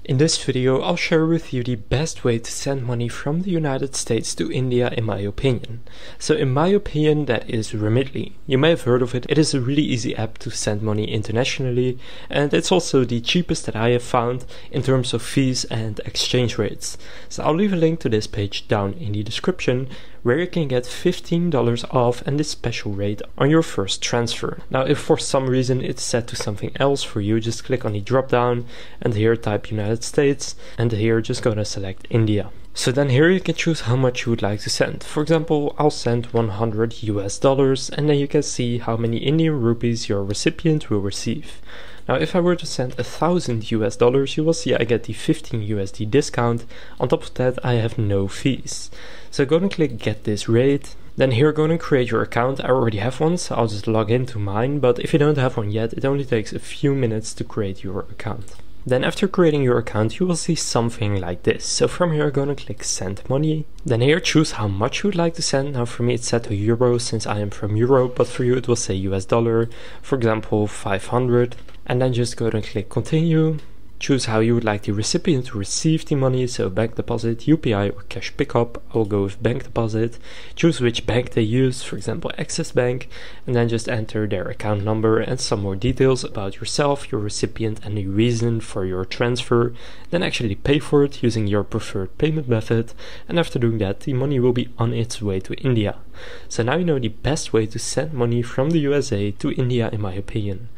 In this video, I'll share with you the best way to send money from the United States to India in my opinion. So in my opinion, that is Remitly. You may have heard of it. It is a really easy app to send money internationally, and it's also the cheapest that I have found in terms of fees and exchange rates. So I'll leave a link to this page down in the description where you can get $15 off and this special rate on your first transfer. Now if for some reason it's set to something else for you, just click on the drop down and here type United States, and here just gonna select India. So then here you can choose how much you would like to send. For example, I'll send 100 US dollars, and then you can see how many Indian rupees your recipient will receive. Now if I were to send 1,000 US dollars, you will see I get the 15 USD discount. On top of that, I have no fees. So go and click get this rate. Then here go and create your account. I already have one, so I'll just log into mine, but if you don't have one yet, it only takes a few minutes to create your account. Then after creating your account, you will see something like this. So from here, go and click send money. Then here choose how much you would like to send. Now for me it's set to euro since I am from Europe, but for you it will say US dollar, for example 500. And then just go and click continue. Choose how you would like the recipient to receive the money, so bank deposit, UPI or cash pickup. I'll go with bank deposit. Choose which bank they use, for example Access Bank, and then just enter their account number and some more details about yourself, your recipient and the reason for your transfer. Then actually pay for it using your preferred payment method, and after doing that the money will be on its way to India. So now you know the best way to send money from the USA to India in my opinion.